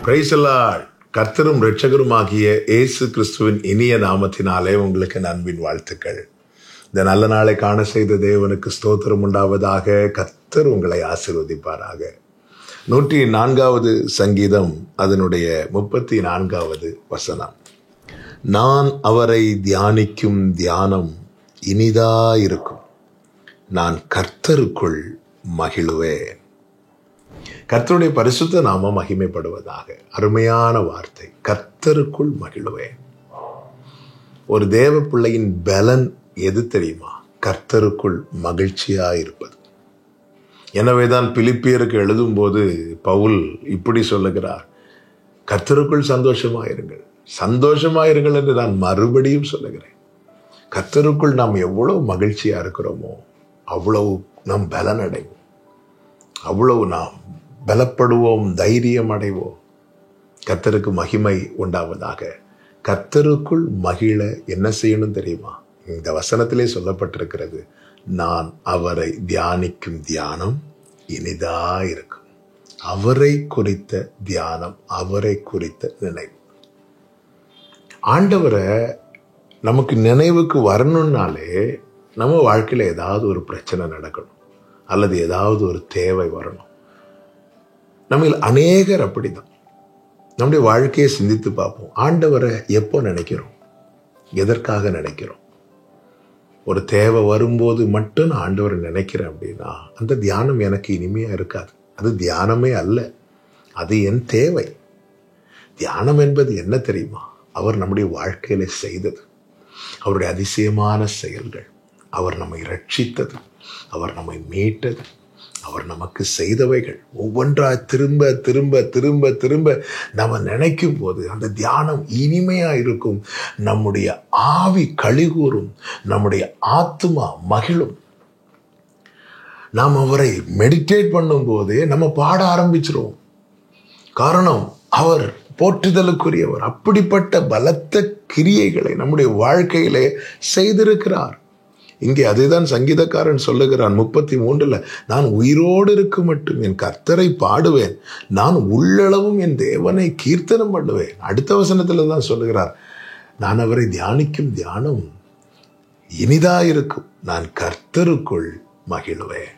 Praise the Lord. கர்த்தரும் இரட்சகருமாகிய இயேசு கிறிஸ்துவின் இனிய நாமத்தினாலே உங்களுக்கு அன்பின் வாழ்த்துக்கள். இந்த நல்ல நாளை காண செய்த தேவனுக்கு ஸ்தோத்திரம் உண்டாவதாக. கர்த்தர் உங்களை ஆசீர்வதிப்பாராக. 104வது சங்கீதம் அதனுடைய 34வது வசனம். நான் அவரை தியானிக்கும் தியானம் இனிதாயிருக்கும், நான் கர்த்தருக்குள் மகிழுவேன். கர்த்தருடைய பரிசுத்த நாமம் மகிமைப்படுவதாக. அருமையான வார்த்தை, கர்த்தருக்குள் மகிழுவேன். ஒரு தேவ பிள்ளையின் பலன் எது தெரியுமா? கர்த்தருக்குள் மகிழ்ச்சியா இருப்பது. எனவேதான் பிலிப்பியருக்கு எழுதும் போது பவுல் இப்படி சொல்லுகிறார், கர்த்தருக்குள் சந்தோஷமாயிருங்கள், சந்தோஷமாயிருங்கள் என்று நான் மறுபடியும் சொல்லுகிறேன். கர்த்தருக்குள் நாம் எவ்வளவு மகிழ்ச்சியா இருக்கிறோமோ அவ்வளவு நாம் பலன் அடைவோம், அவ்வளவு நாம் பலப்படுவோம், தைரியம் அடைவோம். கர்த்தருக்கு மகிமை உண்டாவதாக. கர்த்தருக்குள் மகிழ என்ன செய்யணும் தெரியுமா? இந்த வசனத்திலே சொல்லப்பட்டிருக்கிறது, நான் அவரை தியானிக்கும் தியானம் இனிதா இருக்கும். அவரை குறித்த தியானம், அவரை குறித்த நினைவு. ஆண்டவரை நமக்கு நினைவுக்கு வரணும்னாலே நம்ம வாழ்க்கையில ஏதாவது ஒரு பிரச்சனை நடக்கணும், அல்லது ஏதாவது ஒரு தேவை வரணும். நம்ம அநேகர் அப்படிதான். நம்முடைய வாழ்க்கையை சிந்தித்து பார்ப்போம். ஆண்டவரை எப்போ நினைக்கிறோம்? எதற்காக நினைக்கிறோம்? ஒரு தேவை வரும்போது மட்டும் நான் ஆண்டவரை நினைக்கிறேன் அப்படின்னா அந்த தியானம் எனக்கு இனிமையா இருக்காது. அது தியானமே அல்ல, அது என் தேவை. தியானம் என்பது என்ன தெரியுமா? அவர் நம்முடைய வாழ்க்கையில செய்தது, அவருடைய அதிசயமான செயல்கள், அவர் நம்மை ரட்சித்தது, அவர் நம்மை மீட்டது, அவர் நமக்கு செய்தவைகள் ஒவ்வொன்றாய் திரும்ப திரும்ப திரும்ப திரும்ப நம்ம நினைக்கும் போது அந்த தியானம் இனிமையா இருக்கும். நம்முடைய ஆவி களிகூரும், நம்முடைய ஆத்துமா மகிழும். நாம் அவரை மெடிடேட் பண்ணும் போதே நம்ம பாட ஆரம்பிச்சிருவோம். காரணம், அவர் போற்றுதலுக்குரியவர். அப்படிப்பட்ட பலத்த கிரியைகளை நம்முடைய வாழ்க்கையிலே செய்திருக்கிறார். இங்கே அதுதான் சங்கீதக்காரன் சொல்லுகிறான் 33ல, நான் உயிரோடு இருக்கும் மட்டும் என் கர்த்தரை பாடுவேன், நான் உள்ளளவும் என் தேவனை கீர்த்தனம் பண்ணுவேன். அடுத்த வசனத்துல தான் சொல்லுகிறார், நான் அவரை தியானிக்கும் தியானம் இனிதா இருக்கும், நான் கர்த்தருக்குள் மகிழுவேன்.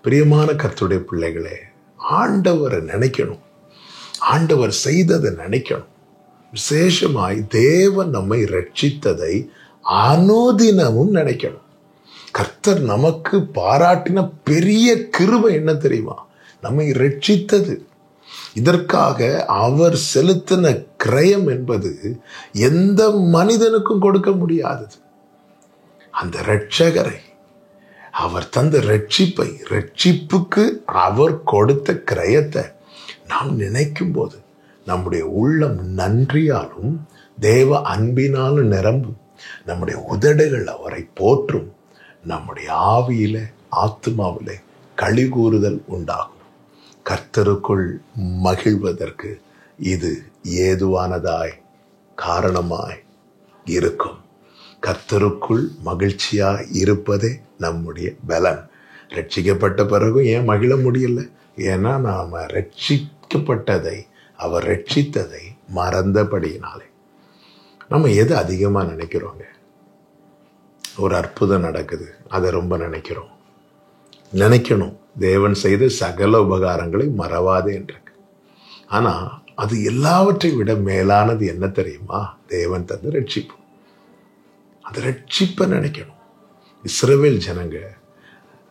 பிரியமான கர்த்தருடைய பிள்ளைகளே, ஆண்டவரை நினைக்கணும், ஆண்டவர் செய்ததை நினைக்கணும். விசேஷமாய் தேவன் நம்மை ரட்சித்ததை அனுதினமும் நினைக்கணும். கர்த்தர் நமக்கு பாராட்டின பெரிய கிருபை என்ன தெரியுமா? நம்மை ரட்சித்தது. இதற்காக அவர் செலுத்தின கிரயம் என்பது எந்த மனிதனுக்கும் கொடுக்க முடியாதது. அந்த இரட்சகரை, அவர் தந்த ரட்சிப்புக்கு அவர் கொடுத்த கிரயத்தை நாம் நினைக்கும் போது நம்முடைய உள்ளம் நன்றியாலும் தேவ அன்பினாலும் நிரம்பும். நம்முடைய உதடுகள் அவரை போற்றும். நம்முடைய ஆவியில ஆத்துமாவிலே களிகூறுதல் உண்டாகும். கர்த்தருக்குள் மகிழ்வதற்கு இது ஏதுவானதாய் காரணமாய் இருக்கும். கர்த்தருக்குள் மகிழ்ச்சியாய் இருப்பதே நம்முடைய பலன். ரட்சிக்கப்பட்ட பிறகும் ஏன் மகிழ முடியல? ஏன்னா நாம ரட்சிக்கப்பட்டதை, அவர் ரட்சித்ததை மறந்தபடியினாலே. நம்ம எது அதிகமா நினைக்கிறோங்க? ஒரு அற்புதம் நடக்குது, அதை ரொம்ப நினைக்கணும். தேவன் செய்த சகல உபகாரங்களை மறவாதே என்று. ஆனா அது எல்லாவற்றை விட மேலானது என்ன தெரியுமா? தேவன் தந்த ரட்சிப்பு. அந்த ரட்சிப்பை நினைக்கணும். இஸ்ரவேல் ஜனங்க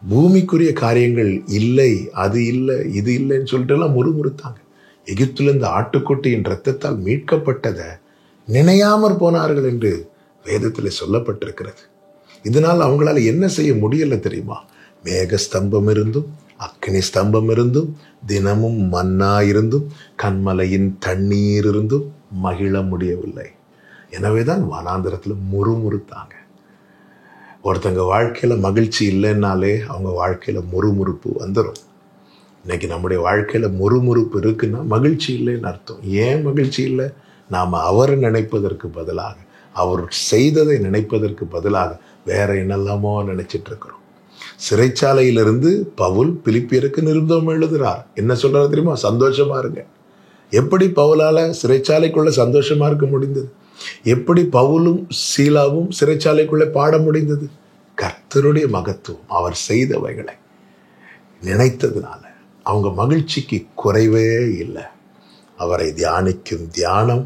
பூமிக்குரிய காரியங்கள் இல்லை, அது இல்லை, இது இல்லைன்னு சொல்லிட்டு எல்லாம் முறுமுறுத்தாங்க. எகிப்துல இருந்து ஆட்டுக்குட்டியின் இரத்தத்தால் மீட்கப்பட்டதை நினையாமற் போனார்கள் என்று வேதத்தில் சொல்லப்பட்டிருக்கிறது. இதனால் அவங்களால என்ன செய்ய முடியல தெரியுமா? மேக ஸ்தம்பம் இருந்தும் அக்னி ஸ்தம்பம் இருந்தும் தினமும் மன்னா இருந்தும் கண்மலையின் தண்ணீர் இருந்தும் மகிழ முடியவில்லை. எனவேதான் வனாந்திரத்துல முறுமுறுத்தாங்க. ஒருத்தங்க வாழ்க்கையில மகிழ்ச்சி இல்லைன்னாலே அவங்க வாழ்க்கையில முறுமுறுப்பு வந்துடும். இன்னைக்கு நம்முடைய வாழ்க்கையில முறுமுறுப்பு இருக்குன்னா மகிழ்ச்சி இல்லைன்னு அர்த்தம். ஏன் மகிழ்ச்சி இல்லை? நாம அவரை நினைப்பதற்கு பதிலாக, அவர் செய்ததை நினைப்பதற்கு பதிலாக வேற என்னெல்லாமோ நினைச்சிட்டு இருக்கிறோம். சிறைச்சாலையிலிருந்து பவுல் பிலிப்பியருக்கு நிருபம் எழுதுறார். என்ன சொல்றாரு தெரியுமா? சந்தோஷமா இருங்க, எப்படி பவுலால சிறைச்சாலைக்குள்ள சந்தோஷமா இருக்க முடிந்தது? எப்படி பவுலும் சீலாவும் சிறைச்சாலைக்குள்ள பாட முடிந்தது? கர்த்தருடைய மகத்துவம், அவர் செய்தவைகளை நினைத்ததுனால அவங்க மகிழ்ச்சிக்கு குறைவே இல்லை. அவரை தியானிக்கும் தியானம்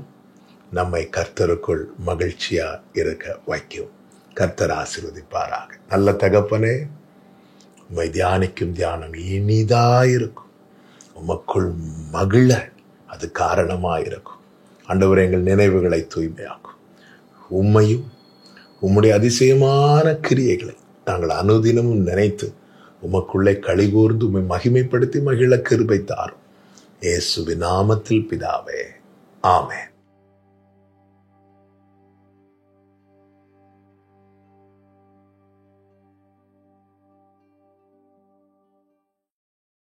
நம்மை கர்த்தருக்குள் மகிழ்ச்சியா இருக்க வைக்கும். கர்த்தர் ஆசீர்வதிப்பாராக. நல்ல தகப்பனே, உம்மை தியானிக்கும் தியானம் இனிதாயிருக்கும். உமக்குள் மகிழ அது காரணமாயிருக்கும். ஆண்டவரே, எங்கள் நினைவுகளை தூய்மையாக்கும். உம்மையும் உம்முடைய அதிசயமான கிரியைகளை நாங்கள் அனுதினமும் நினைத்து உமக்குள்ளே களிகூர்ந்து உம்மை மகிமைப்படுத்தி மகிழ கிருபை தாரும். இயேசுவின் நாமத்தில் பிதாவே, ஆமென்.